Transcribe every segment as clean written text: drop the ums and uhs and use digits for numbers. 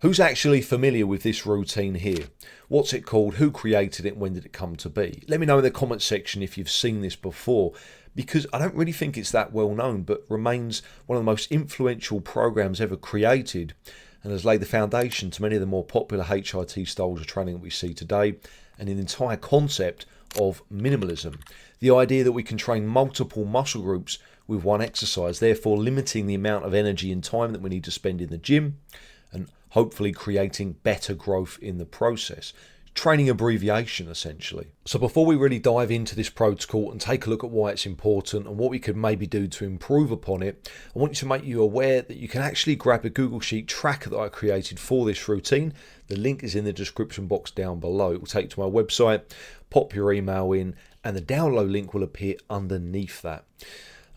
Who's actually familiar with this routine here? What's it called? Who created it? When did it come to be? Let me know in the comment section if you've seen this before, because I don't really think it's that well known, but remains one of the most influential programs ever created and has laid the foundation to many of the more popular HIT styles of training that we see today, and an entire concept of minimalism. The idea that we can train multiple muscle groups with one exercise, therefore limiting the amount of energy and time that we need to spend in the gym, and hopefully creating better growth in the process. Training abbreviation, essentially. So before we really dive into this protocol and take a look at why it's important and what we could maybe do to improve upon it, I want to make you aware that you can actually grab a Google Sheet tracker that I created for this routine. The link is in the description box down below. It will take you to my website, pop your email in, and the download link will appear underneath that.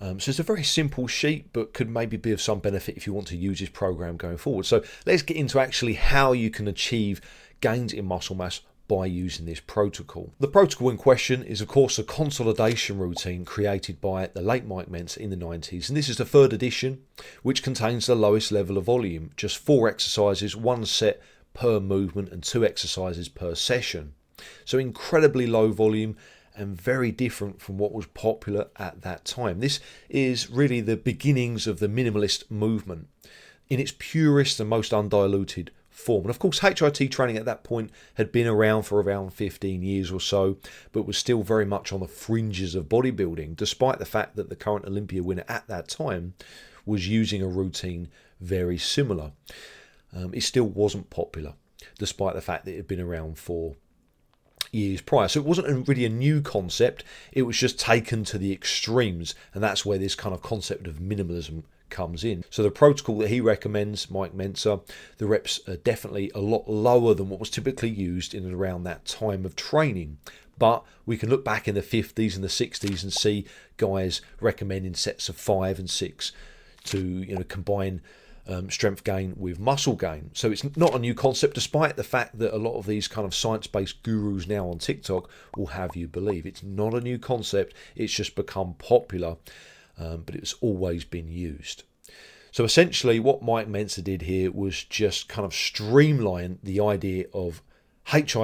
So it's a very simple sheet, but could maybe be of some benefit if you want to use this program going forward. So let's get into actually how you can achieve gains in muscle mass by using this protocol. The protocol in question is, of course, a consolidation routine created by the late Mike Mentzer in the 90s. And this is the third edition, which contains the lowest level of volume, just 4 exercises, 1 set per movement and 2 exercises per session. So incredibly low volume, and very different from what was popular at that time. This is really the beginnings of the minimalist movement in its purest and most undiluted form. And of course, HIT training at that point had been around for around 15 years or so, but was still very much on the fringes of bodybuilding, despite the fact that the current Olympia winner at that time was using a routine very similar. It still wasn't popular, despite the fact that it had been around for years prior. So it wasn't really a new concept, it was just taken to the extremes, and that's where this kind of concept of minimalism comes in. So the protocol that he recommends, Mike Mentzer, the reps are definitely a lot lower than what was typically used in and around that time of training. But we can look back in the 50s and the 60s and see guys recommending sets of 5 and 6 to combine strength gain with muscle gain. So it's not a new concept, despite the fact that a lot of these kind of science-based gurus now on TikTok will have you believe it's not a new concept, it's just become popular, but it's always been used. So essentially what Mike Mentzer did here was just kind of streamline the idea of HIT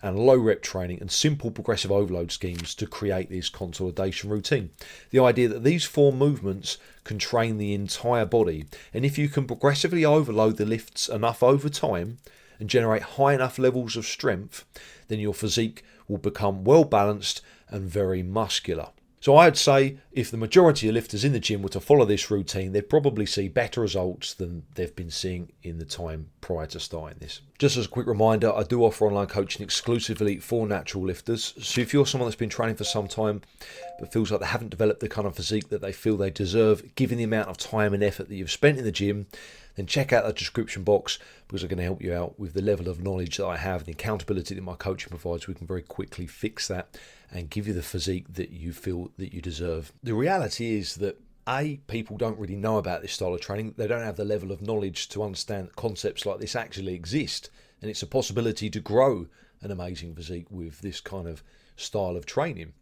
and low rep training and simple progressive overload schemes to create this consolidation routine. The idea that these 4 movements can train the entire body, and if you can progressively overload the lifts enough over time and generate high enough levels of strength, then your physique will become well balanced and very muscular. So I'd say if the majority of lifters in the gym were to follow this routine, they'd probably see better results than they've been seeing in the time prior to starting this. Just as a quick reminder, I do offer online coaching exclusively for natural lifters. So if you're someone that's been training for some time but feels like they haven't developed the kind of physique that they feel they deserve, given the amount of time and effort that you've spent in the gym, then check out the description box, because I'm going to help you out with the level of knowledge that I have, the accountability that my coaching provides. We can very quickly fix that and give you the physique that you feel that you deserve. The reality is that people don't really know about this style of training. They don't have the level of knowledge to understand that concepts like this actually exist, and it's a possibility to grow an amazing physique with this kind of style of training.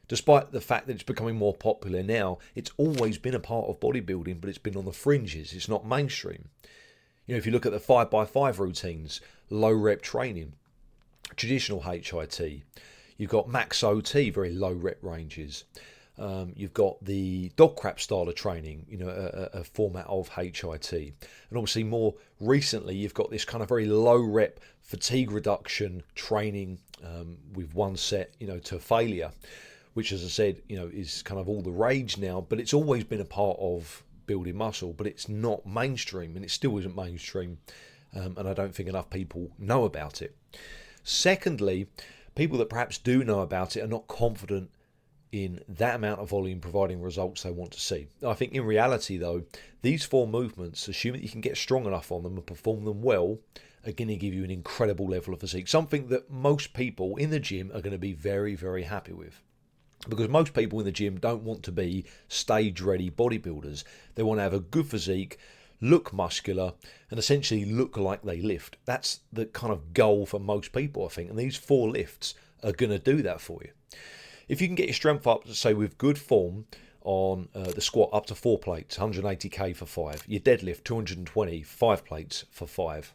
Despite the fact that it's becoming more popular now, it's always been a part of bodybuilding, but it's been on the fringes. It's not mainstream. If you look at the 5x5 routines, low rep training, traditional HIT, you've got max OT, very low rep ranges. You've got the dog crap style of training, a format of HIT. And obviously more recently, you've got this kind of very low rep fatigue reduction training with 1 set, to failure, which, as I said, is kind of all the rage now, but it's always been a part of building muscle, but it's not mainstream, and it still isn't mainstream, and I don't think enough people know about it. Secondly, people that perhaps do know about it are not confident in that amount of volume providing results they want to see. I think in reality, though, these 4 movements, assuming that you can get strong enough on them and perform them well, are going to give you an incredible level of physique, something that most people in the gym are going to be very, very happy with. Because most people in the gym don't want to be stage-ready bodybuilders. They want to have a good physique, look muscular, and essentially look like they lift. That's the kind of goal for most people, I think. And these 4 lifts are going to do that for you. If you can get your strength up, say, with good form on the squat up to 4 plates, 180k for 5. Your deadlift, 220, 5 plates for 5.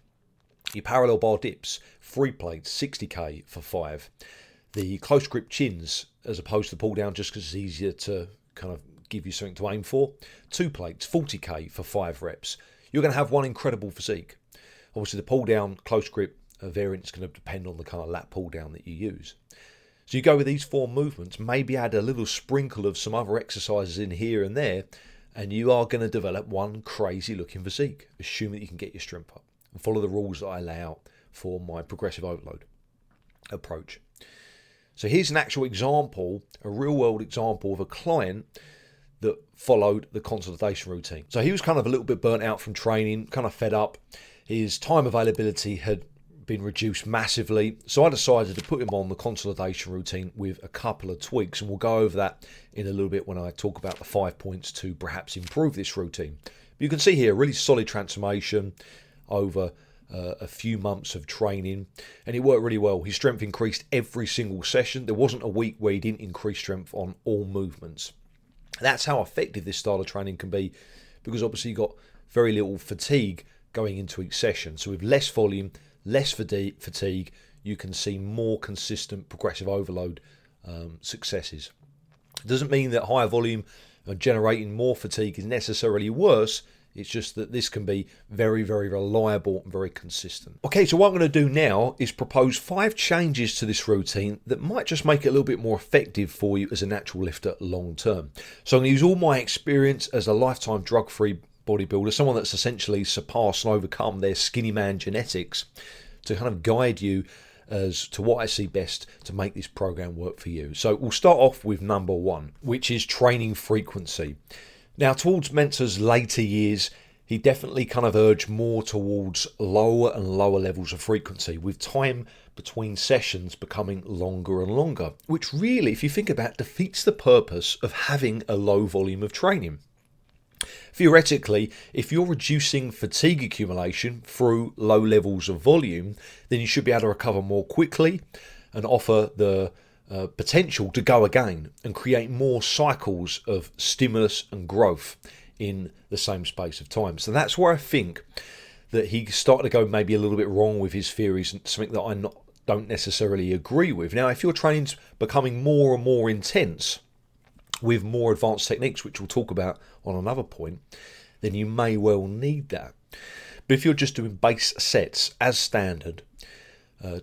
Your parallel bar dips, 3 plates, 60k for 5. The close grip chins, as opposed to pull down, just because it's easier to kind of give you something to aim for, 2 plates, 40k for 5 reps. You're going to have one incredible physique. Obviously, the pull down close grip variant is going to depend on the kind of lat pull down that you use. So you go with these 4 movements, maybe add a little sprinkle of some other exercises in here and there, and you are going to develop one crazy looking physique, assuming that you can get your strength up and follow the rules that I lay out for my progressive overload approach. So here's an actual example, a real world example of a client that followed the consolidation routine. So he was kind of a little bit burnt out from training, kind of fed up. His time availability had been reduced massively, so I decided to put him on the consolidation routine with a couple of tweaks, and we'll go over that in a little bit when I talk about the 5 points to perhaps improve this routine. But you can see here a really solid transformation over a few months of training, and it worked really well. His strength increased every single session. There wasn't a week where he didn't increase strength on all movements. That's how effective this style of training can be, because obviously you've got very little fatigue going into each session. So with less volume, less fatigue, you can see more consistent progressive overload successes. It doesn't mean that higher volume and generating more fatigue is necessarily worse. It's just that this can be very, very reliable and very consistent. Okay, so what I'm going to do now is propose 5 changes to this routine that might just make it a little bit more effective for you as a natural lifter long term. So I'm going to use all my experience as a lifetime drug-free bodybuilder, someone that's essentially surpassed and overcome their skinny man genetics, to kind of guide you as to what I see best to make this program work for you. So we'll start off with number 1, which is training frequency. Now, towards Mentzer's later years, he definitely kind of urged more towards lower and lower levels of frequency, with time between sessions becoming longer and longer, which really, if you think about it, defeats the purpose of having a low volume of training. Theoretically, if you're reducing fatigue accumulation through low levels of volume, then you should be able to recover more quickly and offer the potential to go again and create more cycles of stimulus and growth in the same space of time. So that's where I think that he started to go maybe a little bit wrong with his theories, and something that I don't necessarily agree with. Now, if your training's becoming more and more intense with more advanced techniques, which we'll talk about on another point, then you may well need that. But if you're just doing base sets as standard,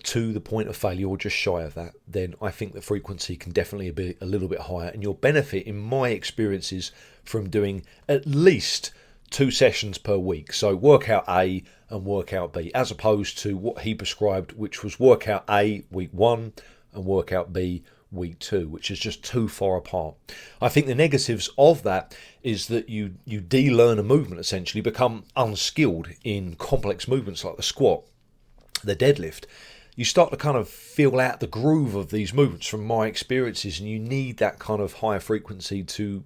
to the point of failure or just shy of that, then I think the frequency can definitely be a little bit higher, and you'll benefit, in my experiences, from doing at least 2 sessions per week. So workout A and workout B, as opposed to what he prescribed, which was workout A week 1 and workout B week 2, which is just too far apart. I think the negatives of that is that you de-learn a movement, essentially become unskilled in complex movements like the squat, the deadlift. You start to kind of feel out the groove of these movements from my experiences, and you need that kind of higher frequency to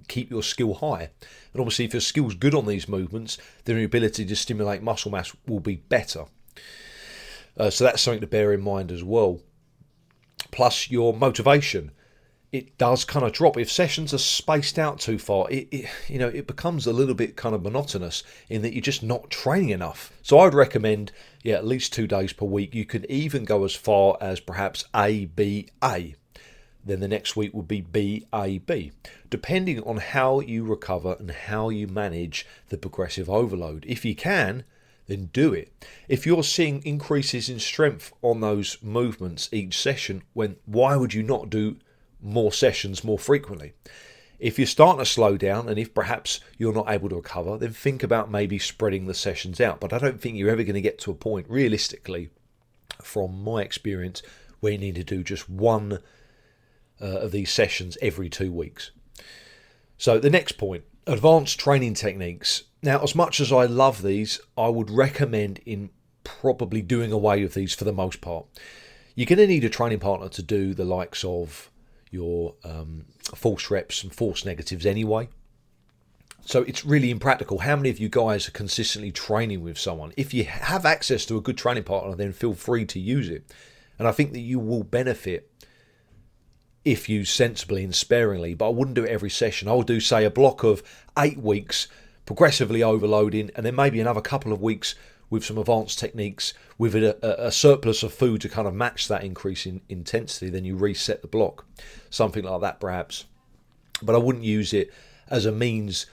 keep your skill high. And obviously, if your skill's good on these movements, then your ability to stimulate muscle mass will be better. So that's something to bear in mind as well. Plus your motivation. It does kind of drop. If sessions are spaced out too far, it becomes a little bit kind of monotonous in that you're just not training enough. So I would recommend, at least 2 days per week. You could even go as far as perhaps A, B, A. Then the next week would be B, A, B, depending on how you recover and how you manage the progressive overload. If you can, then do it. If you're seeing increases in strength on those movements each session, why would you not do more sessions more frequently? If you're starting to slow down, and if perhaps you're not able to recover, then think about maybe spreading the sessions out. But I don't think you're ever going to get to a point, realistically, from my experience, where you need to do just one of these sessions every 2 weeks. So the next point, advanced training techniques. Now, as much as I love these, I would recommend in probably doing away with these for the most part. You're going to need a training partner to do the likes of your false reps and false negatives anyway. So it's really impractical. How many of you guys are consistently training with someone? If you have access to a good training partner, then feel free to use it. And I think that you will benefit if used sensibly and sparingly, but I wouldn't do it every session. I would do, say, a block of 8 weeks, progressively overloading, and then maybe another couple of weeks with some advanced techniques with a surplus of food to kind of match that increase in intensity. Then you reset the block, something like that perhaps. But I wouldn't use it as a means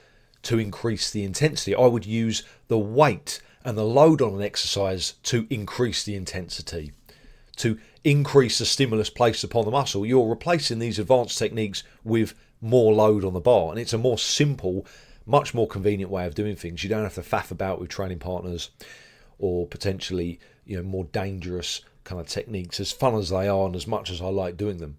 to increase the intensity. I would use the weight and the load on an exercise to increase the intensity, to increase the stimulus placed upon the muscle. You're replacing these advanced techniques with more load on the bar, and it's a more simple, much more convenient way of doing things. You don't have to faff about with training partners or potentially, more dangerous kind of techniques, as fun as they are and as much as I like doing them.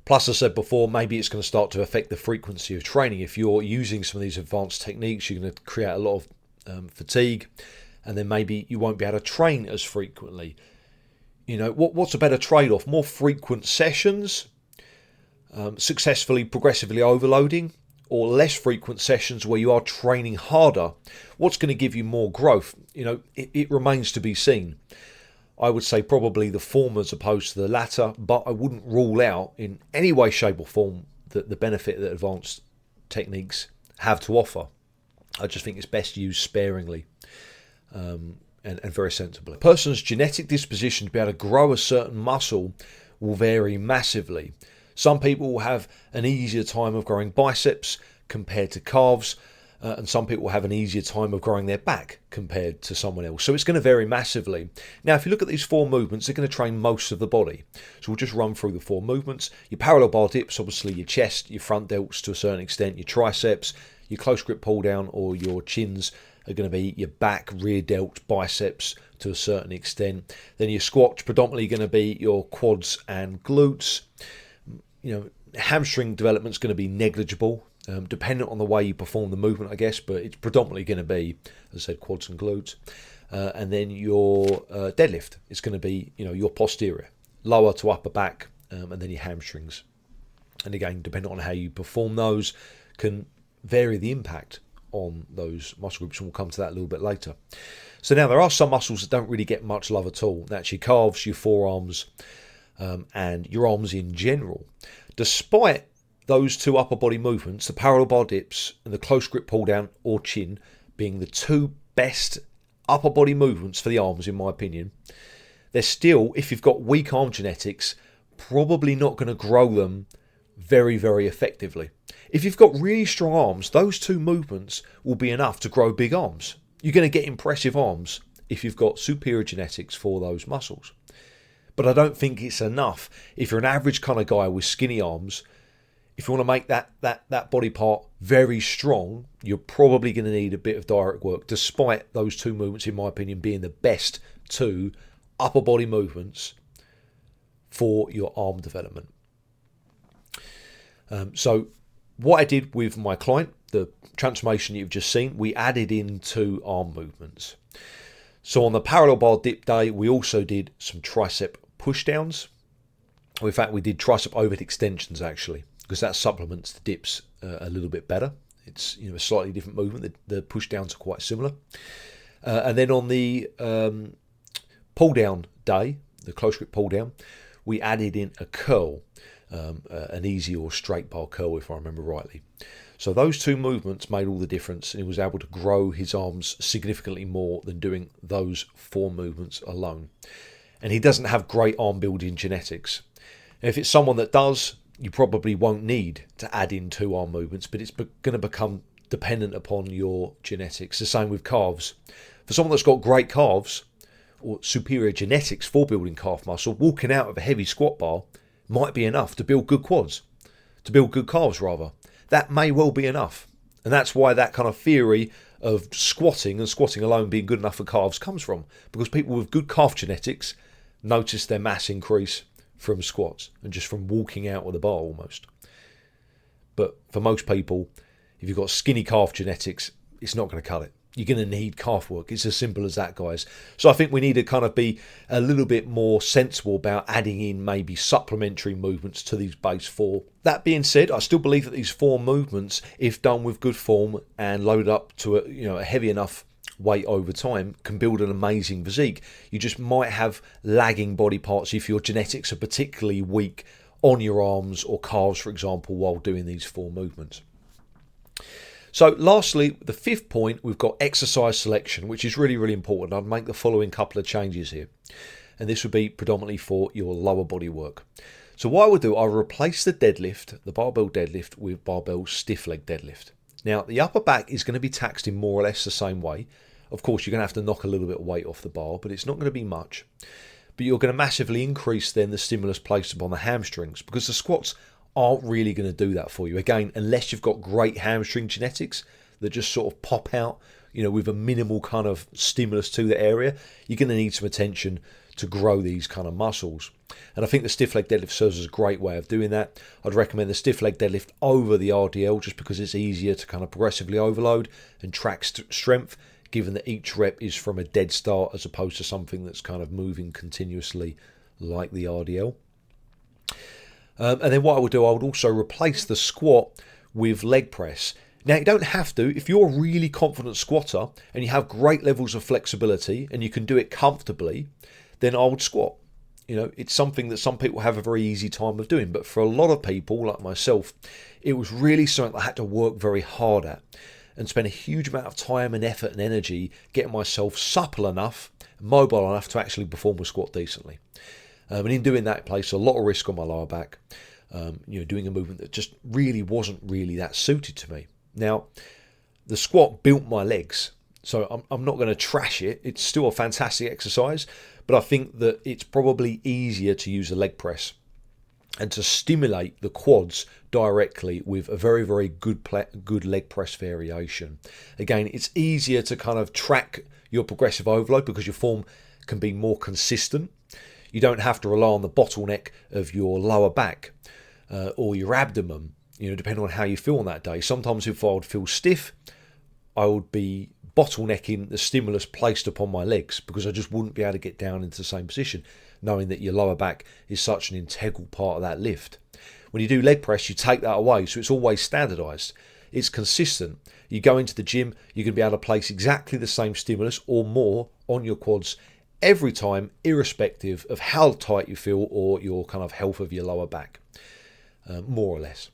Plus, as I said before, maybe it's going to start to affect the frequency of training. If you're using some of these advanced techniques, you're going to create a lot of fatigue, and then maybe you won't be able to train as frequently. What's a better trade-off? More frequent sessions, successfully, progressively overloading, or less frequent sessions where you are training harder? What's going to give you more growth? It remains to be seen. I would say probably the former as opposed to the latter, but I wouldn't rule out in any way, shape or form the benefit that advanced techniques have to offer. I just think it's best used sparingly and very sensibly. A person's genetic disposition to be able to grow a certain muscle will vary massively. Some people will have an easier time of growing biceps compared to calves, and some people will have an easier time of growing their back compared to someone else. So it's going to vary massively. Now, if you look at these 4 movements, they're going to train most of the body. So we'll just run through the 4 movements. Your parallel bar dips, obviously your chest, your front delts to a certain extent, your triceps, your close grip pull down or your chins are going to be your back, rear delt, biceps to a certain extent. Then your squats predominantly going to be your quads and glutes. Hamstring development is going to be negligible, dependent on the way you perform the movement, I guess, but it's predominantly going to be, as I said, quads and glutes. And then your deadlift is going to be, your posterior, lower to upper back, and then your hamstrings. And again, depending on how you perform those, can vary the impact on those muscle groups, and we'll come to that a little bit later. So now there are some muscles that don't really get much love at all. That's your calves, your forearms, and your arms in general. Despite those 2 upper body movements, the parallel bar dips and the close grip pull down or chin being the 2 best upper body movements for the arms, in my opinion, they're still, if you've got weak arm genetics, probably not going to grow them very, very effectively. If you've got really strong arms, those 2 movements will be enough to grow big arms. You're going to get impressive arms if you've got superior genetics for those muscles. But I don't think it's enough. If you're an average kind of guy with skinny arms, if you want to make that body part very strong, you're probably going to need a bit of direct work, despite those 2 movements, in my opinion, being the best 2 upper body movements for your arm development. So what I did with my client, the transformation you've just seen, we added in 2 arm movements. So on the parallel bar dip day, we also did some tricep push downs. In fact, we did tricep overhead extensions actually, because that supplements the dips a little bit better. It's a slightly different movement. The push downs are quite similar. And then on the pull down day, the close grip pull down, we added in a curl, an easy or straight bar curl, if I remember rightly. So those 2 movements made all the difference, and he was able to grow his arms significantly more than doing those 4 movements alone. And he doesn't have great arm building genetics. If it's someone that does, you probably won't need to add in 2 arm movements, but it's going to become dependent upon your genetics. The same with calves. For someone that's got great calves or superior genetics for building calf muscle, walking out of a heavy squat bar might be enough to build good quads, to build good calves rather. That may well be enough. And that's why that kind of theory of squatting and squatting alone being good enough for calves comes from. Because people with good calf genetics notice their mass increase from squats and just from walking out with a bar almost. But for most people, if you've got skinny calf genetics, it's not going to cut it. You're going to need calf work. It's as simple as that, guys. So I think we need to kind of be a little bit more sensible about adding in maybe supplementary movements to these base 4. That being said, I still believe that these 4 movements, if done with good form and loaded up to a heavy enough weight over time, can build an amazing physique. You just might have lagging body parts if your genetics are particularly weak on your arms or calves, for example, while doing these 4 movements. So lastly, the 5th point, we've got exercise selection, which is really, really important. I'd make the following couple of changes here. And this would be predominantly for your lower body work. So what I would do, I'll replace the deadlift, the barbell deadlift, with barbell stiff leg deadlift. Now, the upper back is going to be taxed in more or less the same way. Of course, you're going to have to knock a little bit of weight off the bar, but it's not going to be much. But you're going to massively increase then the stimulus placed upon the hamstrings, because the squats aren't really going to do that for you. Again, unless you've got great hamstring genetics that just sort of pop out, with a minimal kind of stimulus to the area, you're going to need some attention to grow these kind of muscles. And I think the stiff leg deadlift serves as a great way of doing that. I'd recommend the stiff leg deadlift over the RDL just because it's easier to kind of progressively overload and track strength, given that each rep is from a dead start as opposed to something that's kind of moving continuously like the RDL. And then what I would do, I would also replace the squat with leg press. Now, you don't have to. If you're a really confident squatter and you have great levels of flexibility and you can do it comfortably, then I would squat. It's something that some people have a very easy time of doing. But for a lot of people, like myself, it was really something I had to work very hard at and spend a huge amount of time and effort and energy getting myself supple enough, mobile enough to actually perform a squat decently. And in doing that, it placed a lot of risk on my lower back, doing a movement that just really wasn't really that suited to me. Now, the squat built my legs, so I'm not going to trash it. It's still a fantastic exercise, but I think that it's probably easier to use a leg press and to stimulate the quads directly with a very, very good leg press variation. Again, it's easier to kind of track your progressive overload because your form can be more consistent. You don't have to rely on the bottleneck of your lower back or your abdomen, depending on how you feel on that day. Sometimes if I would feel stiff, I would be bottlenecking the stimulus placed upon my legs because I just wouldn't be able to get down into the same position, knowing that your lower back is such an integral part of that lift. When you do leg press, you take that away, so it's always standardized. It's consistent. You go into the gym, you're going to be able to place exactly the same stimulus or more on your quads every time, irrespective of how tight you feel or your kind of health of your lower back, more or less.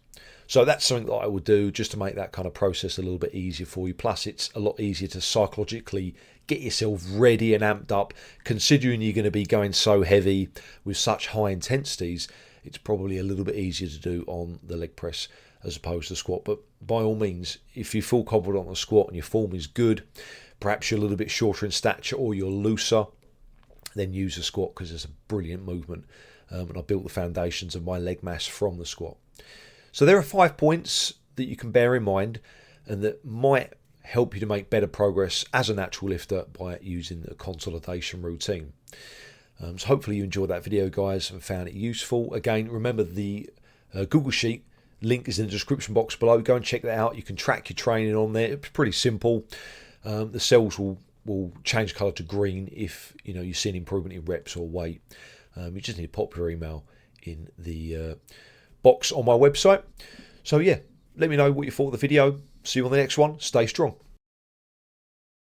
So that's something that I would do just to make that kind of process a little bit easier for you. Plus, it's a lot easier to psychologically get yourself ready and amped up, considering you're going to be going so heavy with such high intensities. It's probably a little bit easier to do on the leg press as opposed to squat. But by all means, if you feel confident on the squat and your form is good, perhaps you're a little bit shorter in stature or you're looser, then use the squat because it's a brilliant movement. And I built the foundations of my leg mass from the squat. So there are 5 points that you can bear in mind and that might help you to make better progress as a natural lifter by using the consolidation routine. So hopefully you enjoyed that video, guys, and found it useful. Again, remember the Google Sheet link is in the description box below. Go and check that out. You can track your training on there. It's pretty simple. The cells will change colour to green if you see an improvement in reps or weight. You just need to pop your email in the box on my website. So yeah, let me know what you thought of the video. See you on the next one. Stay strong.